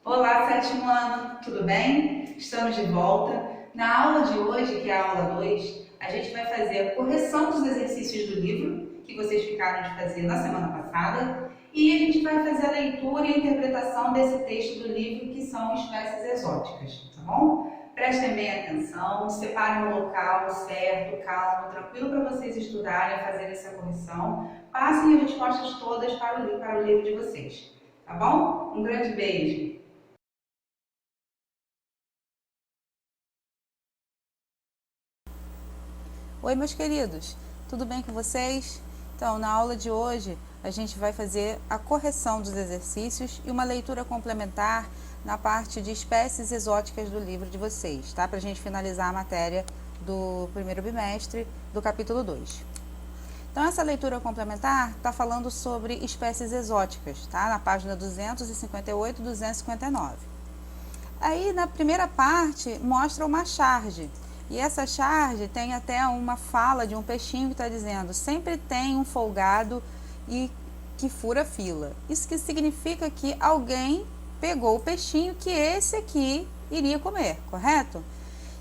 Olá, sétimo ano, tudo bem? Estamos de volta. Na aula de hoje, que é a aula 2, a gente vai fazer a correção dos exercícios do livro que vocês ficaram de fazer na semana passada e a gente vai fazer a leitura e a interpretação desse texto do livro que são espécies exóticas, tá bom? Prestem bem atenção, separem o local certo, calmo, tranquilo para vocês estudarem e fazer essa correção. Passem as respostas todas para o livro de vocês, tá bom? Um grande beijo! Oi, meus queridos, tudo bem com vocês? Então, na aula de hoje, a gente vai fazer a correção dos exercícios e uma leitura complementar na parte de espécies exóticas do livro de vocês, tá? Para a gente finalizar a matéria do primeiro bimestre do capítulo 2. Então, essa leitura complementar está falando sobre espécies exóticas, tá? Na página 258 e 259. Aí, na primeira parte, mostra uma charge. E essa charge tem até uma fala de um peixinho que está dizendo: sempre tem um folgado e que fura fila. Isso que significa que alguém pegou o peixinho que esse aqui iria comer, correto?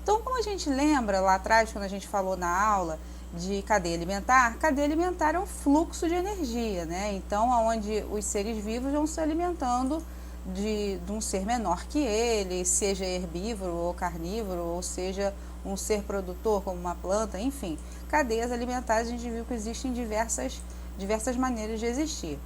Então, como a gente lembra lá atrás, quando a gente falou na aula de cadeia alimentar é um fluxo de energia, né? Então, onde os seres vivos vão se alimentando de um ser menor que ele, seja herbívoro ou carnívoro, ou seja um ser produtor como uma planta, enfim. Cadeias alimentares a gente viu que existem diversas maneiras de existir.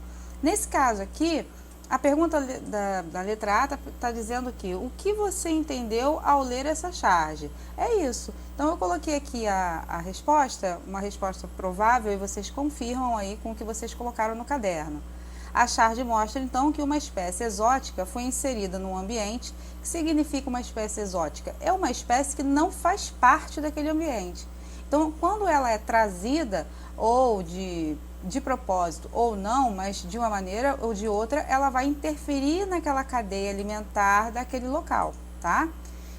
Nesse caso aqui, a pergunta da letra A está dizendo o que você entendeu ao ler essa charge? É isso. Então eu coloquei aqui a resposta, uma resposta provável, e vocês confirmam aí com o que vocês colocaram no caderno. A charge mostra então que uma espécie exótica foi inserida num ambiente. O que significa uma espécie exótica? É uma espécie que não faz parte daquele ambiente. Então, quando ela é trazida ou de propósito ou não, mas de uma maneira ou de outra, ela vai interferir naquela cadeia alimentar daquele local, tá?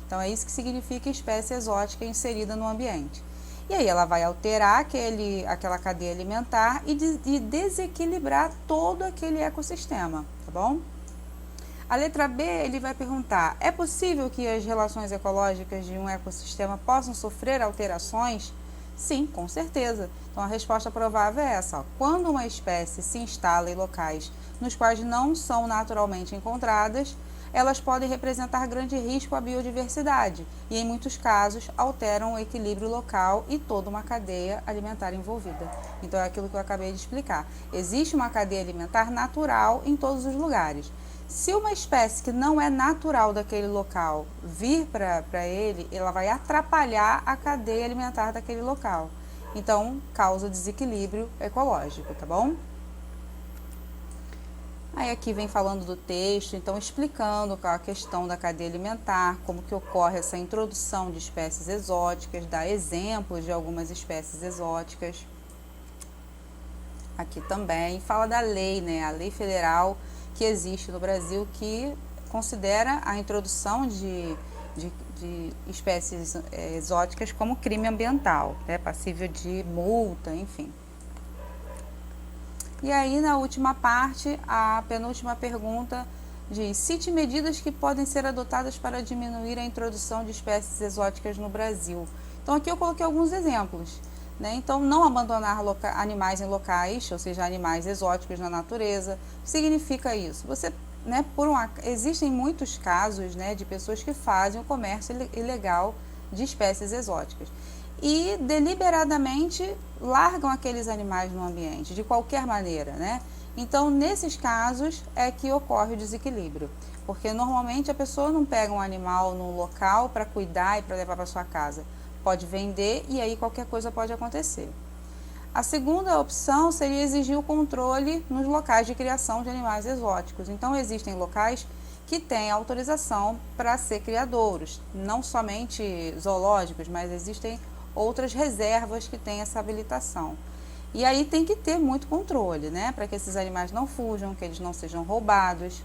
Então, é isso que significa espécie exótica inserida no ambiente. E aí ela vai alterar aquela cadeia alimentar e desequilibrar todo aquele ecossistema, tá bom? A letra B, ele vai perguntar: é possível que as relações ecológicas de um ecossistema possam sofrer alterações? Sim, com certeza. Então a resposta provável é essa: ó. Quando uma espécie se instala em locais nos quais não são naturalmente encontradas, elas podem representar grande risco à biodiversidade e, em muitos casos, alteram o equilíbrio local e toda uma cadeia alimentar envolvida. Então, é aquilo que eu acabei de explicar. Existe uma cadeia alimentar natural em todos os lugares. Se uma espécie que não é natural daquele local vir para ele, ela vai atrapalhar a cadeia alimentar daquele local. Então, causa desequilíbrio ecológico, tá bom? Aí aqui vem falando do texto, então explicando a questão da cadeia alimentar, como que ocorre essa introdução de espécies exóticas, dá exemplos de algumas espécies exóticas. Aqui também fala da lei, né, a lei federal que existe no Brasil que considera a introdução de espécies exóticas como crime ambiental, né, passível de multa, enfim. E aí, na última parte, a penúltima pergunta diz: cite medidas que podem ser adotadas para diminuir a introdução de espécies exóticas no Brasil. Então, aqui eu coloquei alguns exemplos. Né? Então, não abandonar animais em locais, ou seja, animais exóticos na natureza. O que significa isso? Você, né, existem muitos casos, né, de pessoas que fazem o comércio ilegal de espécies exóticas e deliberadamente largam aqueles animais no ambiente, de qualquer maneira, né? Então, nesses casos é que ocorre o desequilíbrio, porque normalmente a pessoa não pega um animal no local para cuidar e para levar para sua casa, pode vender e aí qualquer coisa pode acontecer. A segunda opção seria exigir o controle nos locais de criação de animais exóticos. Então, existem locais que têm autorização para ser criadouros, não somente zoológicos, mas existem outras reservas que têm essa habilitação. E aí tem que ter muito controle, né, para que esses animais não fujam, que eles não sejam roubados.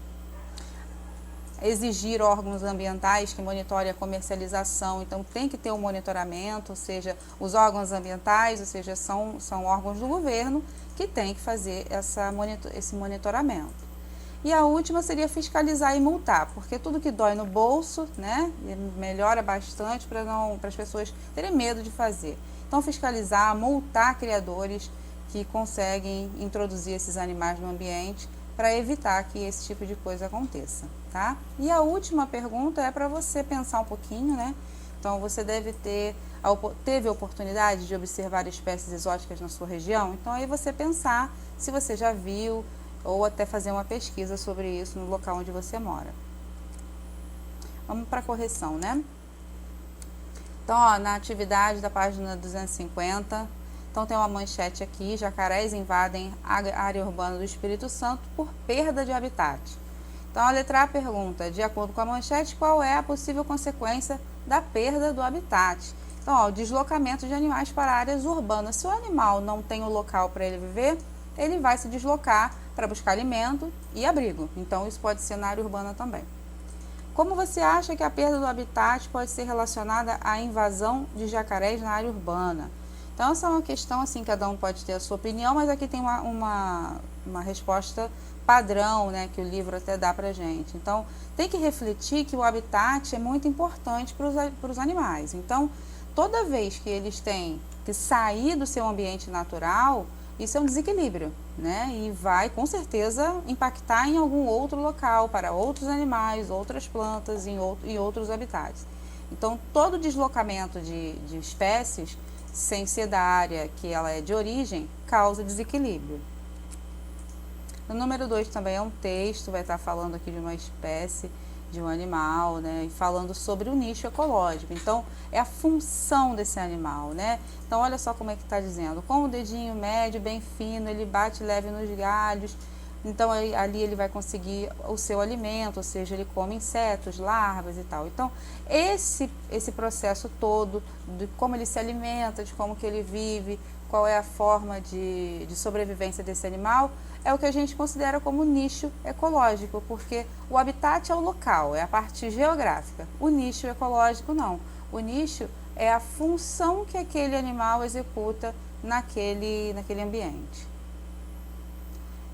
Exigir órgãos ambientais que monitorem a comercialização, então tem que ter um monitoramento, ou seja, os órgãos ambientais, ou seja, são órgãos do governo que têm que fazer esse monitoramento. E a última seria fiscalizar e multar, porque tudo que dói no bolso, né, melhora bastante para as pessoas terem medo de fazer. Então, fiscalizar, multar criadores que conseguem introduzir esses animais no ambiente para evitar que esse tipo de coisa aconteça, tá? E a última pergunta é para você pensar um pouquinho, né? Então, você teve a oportunidade de observar espécies exóticas na sua região? Então, aí você pensar se você já viu, ou até fazer uma pesquisa sobre isso no local onde você mora. Vamos para a correção, né? Então, ó, na atividade da página 250, então tem uma manchete aqui: jacarés invadem a área urbana do Espírito Santo por perda de habitat. Então, a letra A pergunta: de acordo com a manchete, qual é a possível consequência da perda do habitat? Então, ó, o deslocamento de animais para áreas urbanas. Se o animal não tem um local para ele viver, ele vai se deslocar para buscar alimento e abrigo. Então, isso pode ser na área urbana também. Como você acha que a perda do habitat pode ser relacionada à invasão de jacarés na área urbana? Então, essa é uma questão, assim, cada um pode ter a sua opinião, mas aqui tem uma resposta padrão, né, que o livro até dá pra gente. Então, tem que refletir que o habitat é muito importante para os animais. Então, toda vez que eles têm que sair do seu ambiente natural, isso é um desequilíbrio, né? E vai, com certeza, impactar em algum outro local, para outros animais, outras plantas e outros habitats. Então, todo deslocamento de espécies, sem ser da área que ela é de origem, causa desequilíbrio. O número 2 também é um texto, vai estar falando aqui de uma espécie, de um animal, né, e falando sobre o nicho ecológico. Então, é a função desse animal, né? Então, olha só como é que está dizendo: com o dedinho médio, bem fino, ele bate leve nos galhos. Então, ali ele vai conseguir o seu alimento, ou seja, ele come insetos, larvas e tal. Então, esse processo todo, de como ele se alimenta, de como que ele vive, qual é a forma de sobrevivência desse animal, é o que a gente considera como nicho ecológico, porque o habitat é o local, é a parte geográfica. O nicho ecológico não. O nicho é a função que aquele animal executa naquele ambiente.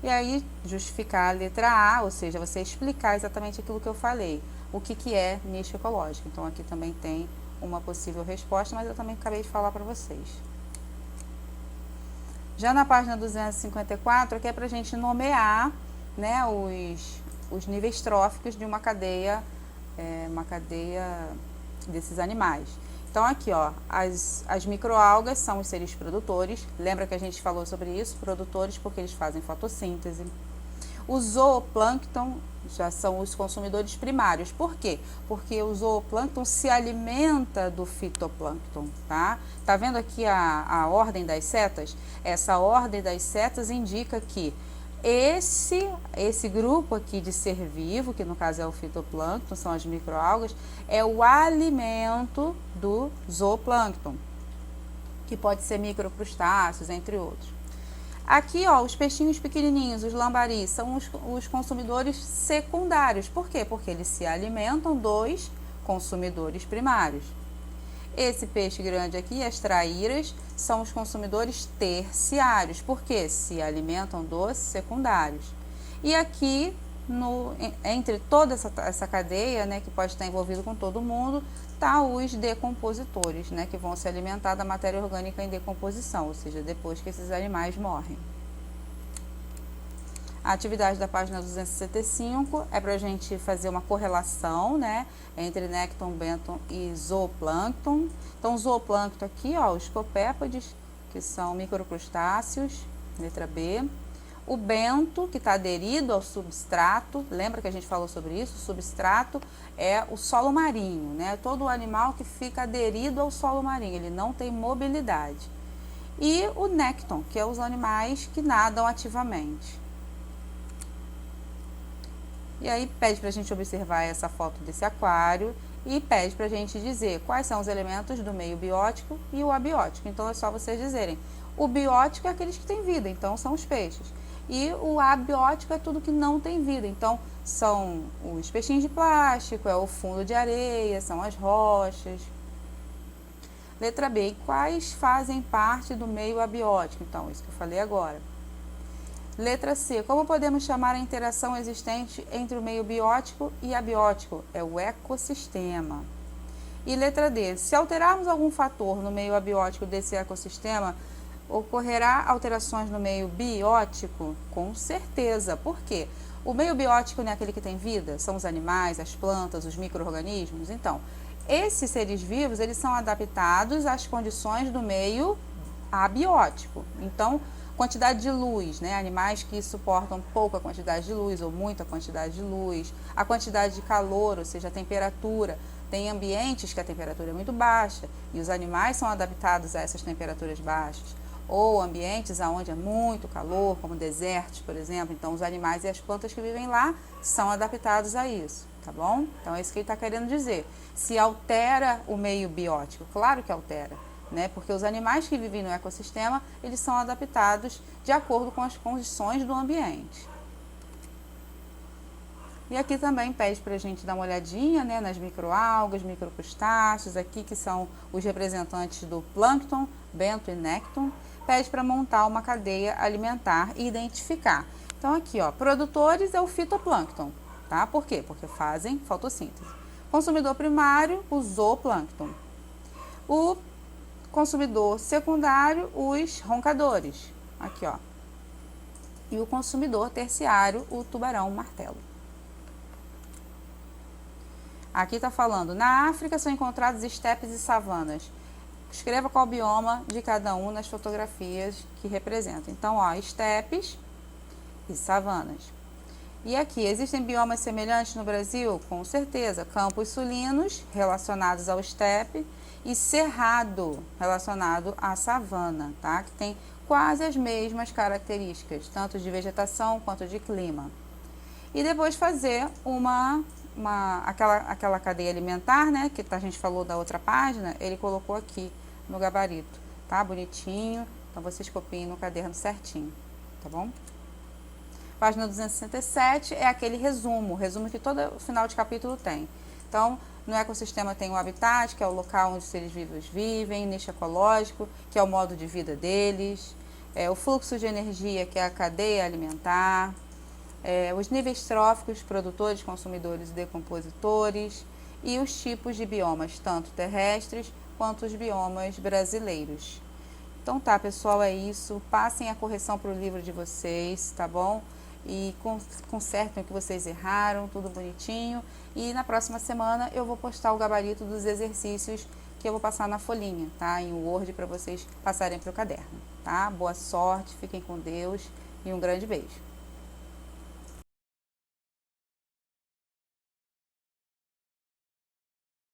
E aí, justificar a letra A, ou seja, você explicar exatamente aquilo que eu falei, o que é nicho ecológico. Então, aqui também tem uma possível resposta, mas eu também acabei de falar para vocês. Já na página 254, aqui é para a gente nomear, né, os níveis tróficos de uma cadeia desses animais. Então, aqui, ó, as microalgas são os seres produtores. Lembra que a gente falou sobre isso? Produtores porque eles fazem fotossíntese. O zooplâncton já são os consumidores primários. Por quê? Porque o zooplâncton se alimenta do fitoplâncton, tá? Tá vendo aqui a ordem das setas? Essa ordem das setas indica que esse grupo aqui de ser vivo, que no caso é o fitoplâncton, são as microalgas, é o alimento do zooplâncton, que pode ser microcrustáceos, entre outros. Aqui, ó, os peixinhos pequenininhos, os lambaris, são os consumidores secundários. Por quê? Porque eles se alimentam dos consumidores primários. Esse peixe grande aqui, as traíras, são os consumidores terciários, porque se alimentam dos secundários. E aqui, entre toda essa cadeia, né, que pode estar envolvido com todo mundo, tá os decompositores, né, que vão se alimentar da matéria orgânica em decomposição, ou seja, depois que esses animais morrem. A atividade da página 265 é para a gente fazer uma correlação, né, entre nécton, bênton e zooplâncton. Então, zooplâncton aqui, ó, os copépodes, que são microcrustáceos, letra B. O bento, que está aderido ao substrato, lembra que a gente falou sobre isso? O substrato é o solo marinho, né? Todo animal que fica aderido ao solo marinho, ele não tem mobilidade. E o nécton, que é os animais que nadam ativamente. E aí pede para a gente observar essa foto desse aquário e pede para a gente dizer quais são os elementos do meio biótico e o abiótico. Então é só vocês dizerem. O biótico é aqueles que têm vida, então são os peixes. E o abiótico é tudo que não tem vida, então são os peixinhos de plástico, é o fundo de areia, são as rochas. Letra B, quais fazem parte do meio abiótico? Então, isso que eu falei agora. Letra C. Como podemos chamar a interação existente entre o meio biótico e abiótico? É o ecossistema. E letra D. Se alterarmos algum fator no meio abiótico desse ecossistema, ocorrerá alterações no meio biótico? Com certeza. Por quê? O meio biótico não é aquele que tem vida? São os animais, as plantas, os micro-organismos? Então, esses seres vivos, eles são adaptados às condições do meio abiótico. Então, quantidade de luz, né? Animais que suportam pouca quantidade de luz ou muita quantidade de luz, a quantidade de calor, ou seja, a temperatura. Tem ambientes que a temperatura é muito baixa e os animais são adaptados a essas temperaturas baixas. Ou ambientes onde é muito calor, como desertos, por exemplo. Então, os animais e as plantas que vivem lá são adaptados a isso, tá bom? Então, é isso que ele está querendo dizer. Se altera o meio biótico? Claro que altera, né? Porque os animais que vivem no ecossistema, eles são adaptados de acordo com as condições do ambiente. E aqui também pede para a gente dar uma olhadinha, né, nas microalgas, microcrustáceos, aqui que são os representantes do plâncton, bentonécton. Pede para montar uma cadeia alimentar e identificar. Então aqui, ó, produtores é o fitoplâncton, tá? Por quê? Porque fazem fotossíntese. Consumidor primário, o zooplâncton. O consumidor secundário, os roncadores, aqui, ó. E o consumidor terciário, o tubarão-martelo. Aqui está falando, na África são encontrados estepes e savanas. Escreva qual bioma de cada um nas fotografias que representam. Então, ó, estepes e savanas. E aqui, existem biomas semelhantes no Brasil? Com certeza. Campos sulinos, relacionados ao estepe, e cerrado, relacionado à savana, tá? Que tem quase as mesmas características, tanto de vegetação quanto de clima. E depois fazer aquela cadeia alimentar, né, que a gente falou da outra página, ele colocou aqui no gabarito, tá? Bonitinho, então vocês copiem no caderno certinho, tá bom? Página 267 é aquele resumo que todo final de capítulo tem. Então, no ecossistema tem o habitat, que é o local onde os seres vivos vivem, nicho ecológico, que é o modo de vida deles, o fluxo de energia, que é a cadeia alimentar, os níveis tróficos, produtores, consumidores e decompositores, e os tipos de biomas, tanto terrestres quanto os biomas brasileiros. Então tá, pessoal, é isso. Passem a correção para o livro de vocês, tá bom? E consertem o que vocês erraram, tudo bonitinho. E na próxima semana eu vou postar o gabarito dos exercícios que eu vou passar na folhinha, tá? Em Word, para vocês passarem para o caderno, tá? Boa sorte, fiquem com Deus e um grande beijo.